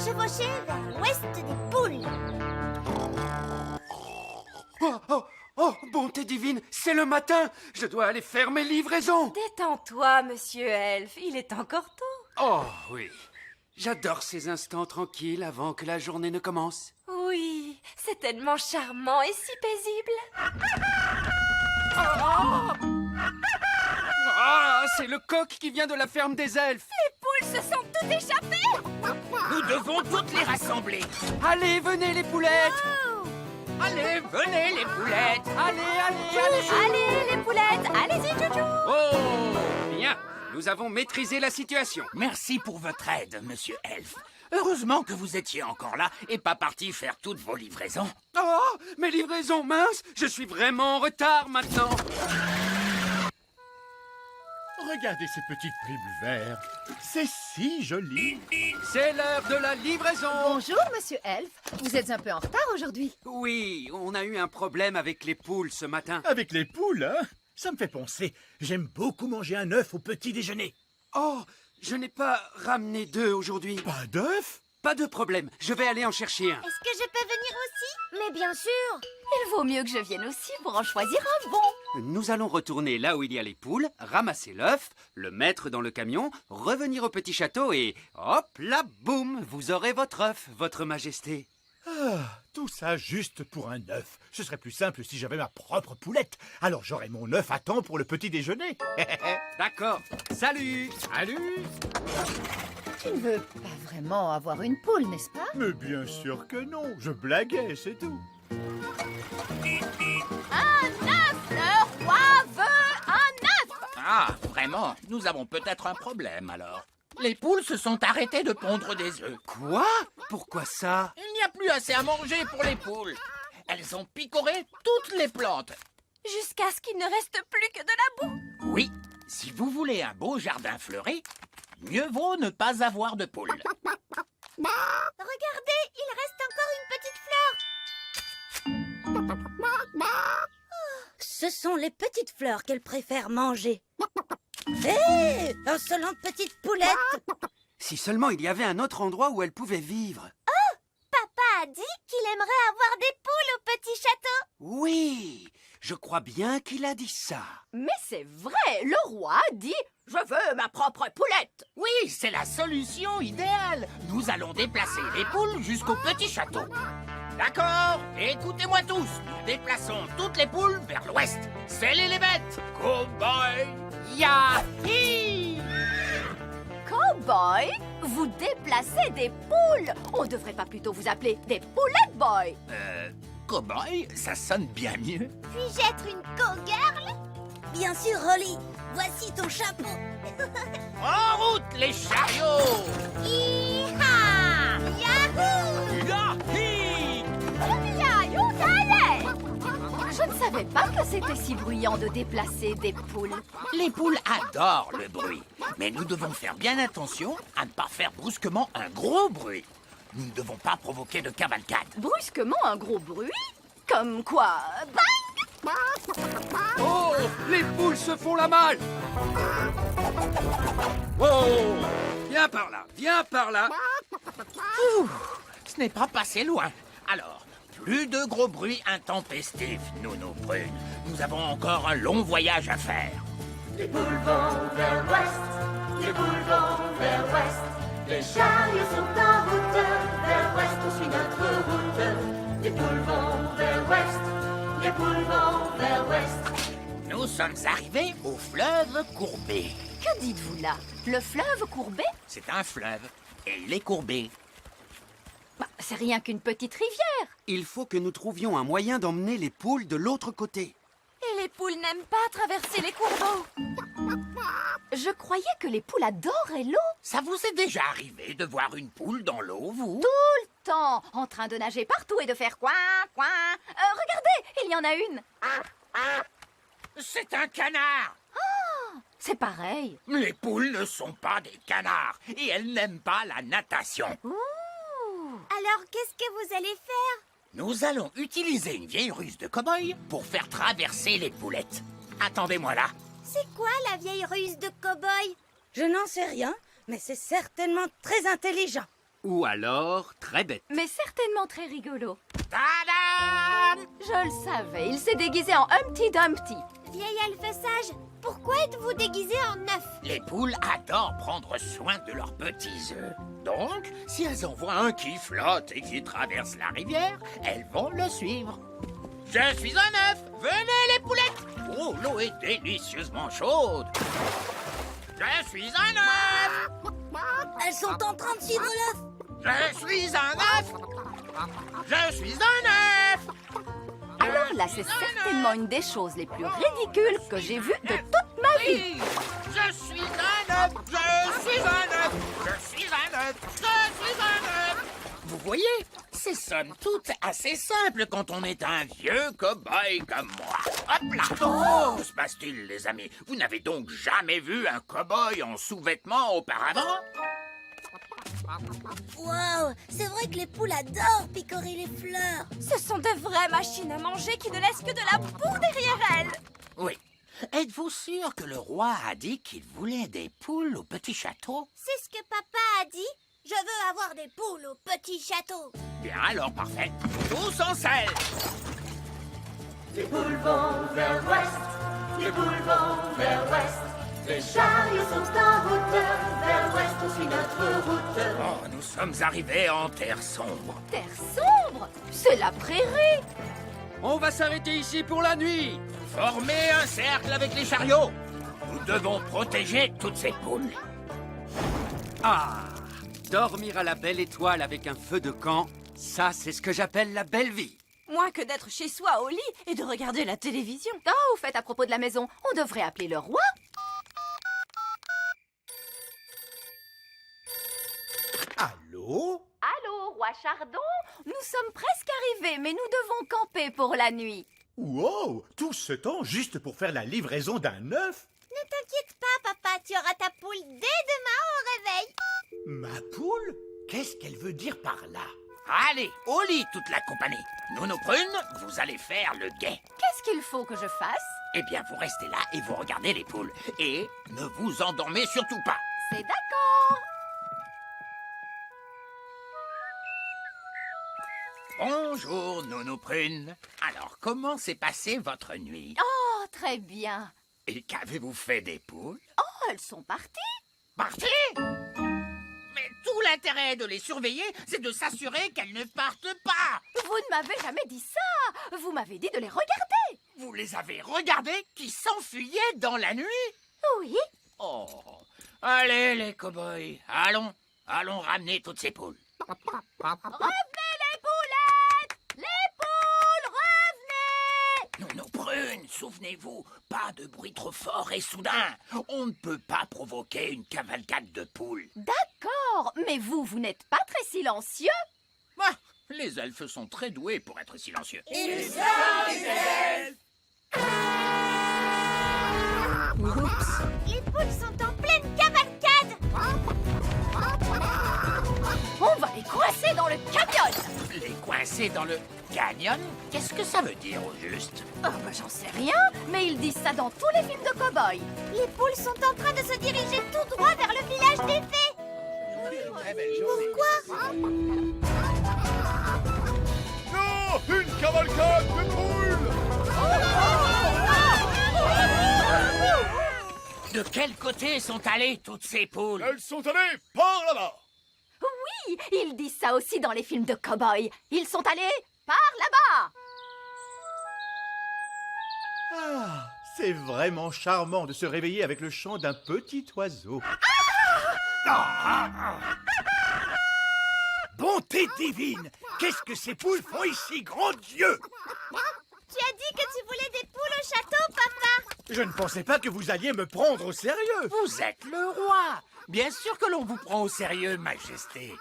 chevaucher vers l'ouest des poules. Oh, bonté divine, c'est le matin. Je dois aller faire mes livraisons. Détends-toi, monsieur Elf, il est encore tôt. Oh, oui. J'adore ces instants tranquilles avant que la journée ne commence. Oui, c'est tellement charmant et si paisible. Ah, c'est le coq qui vient de la ferme des elfes. Les poules se sont toutes échappées. Nous devons toutes les rassembler. Allez, venez les poulettes. Allez, venez les poulettes. Allez. Allez, les poulettes, allez-y, Joujou. Oh, bien. Nous avons maîtrisé la situation. Merci pour votre aide, monsieur Elf. Heureusement que vous étiez encore là et pas parti faire toutes vos livraisons. Oh, mes livraisons, mince. Je suis vraiment en retard maintenant. Regardez ces petites bribes vertes. C'est si joli. C'est l'heure de la livraison. Bonjour, monsieur Elf. Vous êtes un peu en retard aujourd'hui. Oui, on a eu un problème avec les poules ce matin. Avec les poules, hein? Ça me fait penser. J'aime beaucoup manger un œuf au petit déjeuner. Oh, je n'ai pas ramené d'œufs aujourd'hui. Pas d'œuf? Pas de problème, je vais aller en chercher un. Est-ce que je peux venir aussi? Mais bien sûr. Il vaut mieux que je vienne aussi pour en choisir un bon. Nous allons retourner là où il y a les poules, ramasser l'œuf, le mettre dans le camion, revenir au petit château et hop là, boum, vous aurez votre œuf, votre majesté. Ah, tout ça juste pour un œuf. Ce serait plus simple si j'avais ma propre poulette. Alors j'aurais mon œuf à temps pour le petit déjeuner. D'accord, salut. Salut. Tu ne veux pas vraiment avoir une poule, n'est-ce pas? Mais bien sûr que non. Je blaguais, c'est tout. Un œuf! Le roi veut un œuf! Ah, vraiment? Nous avons peut-être un problème alors. Les poules se sont arrêtées de pondre des œufs. Quoi? Pourquoi ça? Il n'y a plus assez à manger pour les poules. Elles ont picoré toutes les plantes. Jusqu'à ce qu'il ne reste plus que de la boue. Oui, si vous voulez un beau jardin fleuri, mieux vaut ne pas avoir de poules. Regardez, il reste encore une petite fleur. Oh, ce sont les petites fleurs qu'elle préfère manger. Hé, insolente petite poulette. Si seulement il y avait un autre endroit où elle pouvait vivre. Papa a dit qu'il aimerait avoir des poules au petit château. Oui, je crois bien qu'il a dit ça. Mais c'est vrai, le roi a dit « Je veux ma propre poulette Oui, c'est la solution idéale. Nous allons déplacer les poules jusqu'au petit château. D'accord, écoutez-moi tous. Nous déplaçons toutes les poules vers l'ouest. Scellez les bêtes. Cowboy, yahi! » Cowboy, vous déplacez des poules. On devrait pas plutôt vous appeler des poulettes boy. Cowboy, ça sonne bien mieux. Puis-je être une cowgirl? Bien sûr, Rolly. Voici ton chapeau. En route, les chariots! Hi-ha! Yahoo! Yahi! Je ne savais pas que c'était si bruyant de déplacer des poules. Les poules adorent le bruit, mais nous devons faire bien attention à ne pas faire brusquement un gros bruit. Nous ne devons pas provoquer de cavalcade. Brusquement, un gros bruit? Comme quoi? Bang! Oh, les poules se font la malle. Oh, viens par là, viens par là. Ouh, ce n'est pas passé loin. Alors, plus de gros bruits intempestifs, Nounou Prune. Nous avons encore un long voyage à faire. Les poules vont vers l'ouest, les poules vont vers l'ouest. Les chariots sont en route, vers l'ouest on suit notre route. Les poules vont vers l'ouest, les poules vont vers l'ouest. Nous sommes arrivés au fleuve courbé. Que dites-vous là? Le fleuve courbé? C'est un fleuve, et il est courbé. Bah, c'est rien qu'une petite rivière. Il faut que nous trouvions un moyen d'emmener les poules de l'autre côté. Et les poules n'aiment pas traverser les cours d'eau. Je croyais que les poules adoraient l'eau. Ça vous est déjà arrivé de voir une poule dans l'eau, vous? Tout le temps, en train de nager partout et de faire coin, coin. Regardez, il y en a une. C'est un canard! C'est pareil. Les poules ne sont pas des canards, et elles n'aiment pas la natation. Alors, qu'est-ce que vous allez faire? Nous allons utiliser une vieille ruse de cow-boy pour faire traverser les poulettes. Attendez-moi là. C'est quoi la vieille ruse de cow-boy? Je n'en sais rien, mais c'est certainement très intelligent. Ou alors très bête. Mais certainement très rigolo. Tadam! Je le savais, il s'est déguisé en Humpty Dumpty. Vieil elfe sage, pourquoi êtes-vous déguisé en œuf? Les poules adorent prendre soin de leurs petits œufs. Donc, si elles en voient un qui flotte et qui traverse la rivière, elles vont le suivre. Je suis un œuf! Venez les poulettes! Oh, l'eau est délicieusement chaude! Je suis un œuf! Elles sont en train de suivre l'œuf. Je suis un œuf! Je suis un œuf! Alors là, c'est certainement une des choses les plus ridicules que j'ai vues de toute ma vie. Oui! Je suis un œuf! Je suis un œuf! Je suis un œuf! Je suis un œuf! Vous voyez, c'est somme toute assez simple quand on est un vieux cow-boy comme moi. Hop là! Oh, que se passe-t-il, les amis? Vous n'avez donc jamais vu un cow-boy en sous-vêtements auparavant? Waouh, c'est vrai que les poules adorent picorer les fleurs. Ce sont de vraies machines à manger qui ne laissent que de la boue derrière elles. Oui. Êtes-vous sûr que le roi a dit qu'il voulait des poules au petit château? C'est ce que papa a dit. Je veux avoir des poules au petit château. Bien alors, parfait. Tous en selle! Les poules vont vers l'ouest, les poules vont vers l'ouest. Les chariots sont en route, vers l'ouest on suit notre route. Oh, nous sommes arrivés en terre sombre. Terre sombre, c'est la prairie. On va s'arrêter ici pour la nuit. Formez un cercle avec les chariots. Nous devons protéger toutes ces poules. Ah, dormir à la belle étoile avec un feu de camp, ça c'est ce que j'appelle la belle vie. Moins que d'être chez soi au lit et de regarder la télévision. Oh, au fait, à propos de la maison, on devrait appeler le roi. Allô? Allô, roi Chardon? Nous sommes presque arrivés, mais nous devons camper pour la nuit. Wow! Tout ce temps juste pour faire la livraison d'un œuf? Ne t'inquiète pas, papa, tu auras ta poule dès demain au réveil. Ma poule? Qu'est-ce qu'elle veut dire par là? Allez, au lit toute la compagnie. Nounou Prune, vous allez faire le guet. Qu'est-ce qu'il faut que je fasse? Eh bien, vous restez là et vous regardez les poules. Et ne vous endormez surtout pas. C'est d'accord. Bonjour, Nounou Prune. Alors, comment s'est passée votre nuit? Oh, très bien. Et qu'avez-vous fait des poules? Oh, elles sont parties. Parties? Mais tout l'intérêt de les surveiller, c'est de s'assurer qu'elles ne partent pas. Vous ne m'avez jamais dit ça. Vous m'avez dit de les regarder. Vous les avez regardées qui s'enfuyaient dans la nuit? Oui. Oh, allez les cow-boys, allons ramener toutes ces poules. Revenez les poulettes. Les poules, revenez. Nounou Prune, souvenez-vous, pas de bruit trop fort et soudain. On ne peut pas provoquer une cavalcade de poules. D'accord, mais vous n'êtes pas très silencieux. Ah, les elfes sont très doués pour être silencieux. Les poules sont en pleine cavalcade. On va les coincer dans le canyon. Les coincer dans le canyon, qu'est-ce que ça veut dire au juste? Oh, bah, j'en sais rien, mais ils disent ça dans tous les films de cow-boys. Les poules sont en train de se diriger tout droit vers le village des fées. Pourquoi? Non! Une cavalcade de poules! De quel côté sont allées toutes ces poules? Elles sont allées par là-bas! Oui, ils disent ça aussi dans les films de cow-boys. Ils sont allés par là-bas. Ah, c'est vraiment charmant de se réveiller avec le chant d'un petit oiseau. Bonté divine! Qu'est-ce que ces poules font ici, grand Dieu? Tu as dit que tu voulais des poules au château, papa. Je ne pensais pas que vous alliez me prendre au sérieux. Vous êtes le roi. Bien sûr que l'on vous prend au sérieux, Majesté.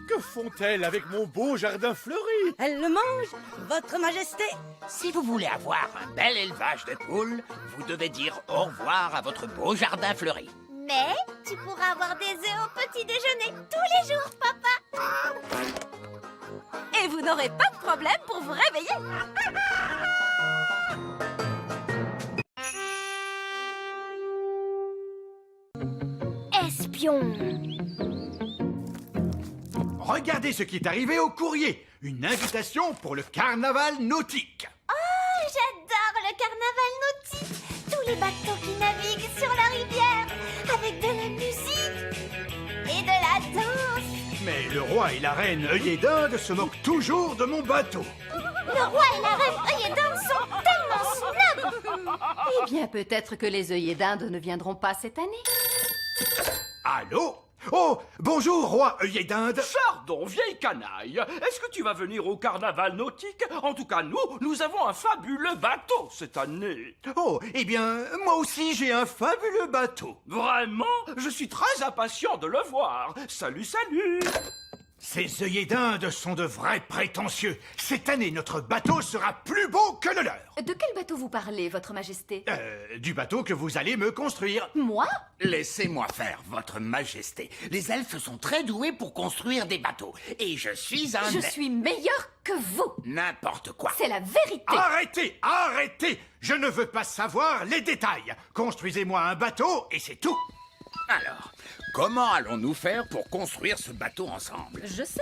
Que font-elles avec mon beau jardin fleuri? Elle le mange, votre majesté. Si vous voulez avoir un bel élevage de poules, vous devez dire au revoir à votre beau jardin fleuri. Mais tu pourras avoir des œufs au petit déjeuner tous les jours, papa. Et vous n'aurez pas de problème pour vous réveiller. Espion. regardez ce qui est arrivé au courrier. Une invitation pour le carnaval nautique. Oh, j'adore le carnaval nautique. Tous les bateaux qui naviguent sur la rivière avec de la musique et de la danse. Mais le roi et la reine œillet d'Inde se moquent toujours de mon bateau. Le roi et la reine œillet d'Inde sont tellement snobs. Eh bien, peut-être que les œillets d'Inde ne viendront pas cette année. Allô? Oh, bonjour, roi œillet d'Inde. Pardon, vieille canaille, est-ce que tu vas venir au carnaval nautique? En tout cas, nous avons un fabuleux bateau cette année. Oh, eh bien, moi aussi j'ai un fabuleux bateau. Vraiment? Je suis très impatient de le voir. Salut, salut! Ces œillets d'Inde sont de vrais prétentieux. Cette année, notre bateau sera plus beau que le leur. De quel bateau vous parlez, votre majesté? Du bateau que vous allez me construire. Moi? Laissez-moi faire, votre majesté. Les elfes sont très doués pour construire des bateaux. Et je suis un... Je suis meilleur que vous. N'importe quoi. C'est la vérité. Arrêtez, arrêtez. Je ne veux pas savoir les détails. Construisez-moi un bateau et c'est tout. Alors, comment allons-nous faire pour construire ce bateau ensemble? Je sais.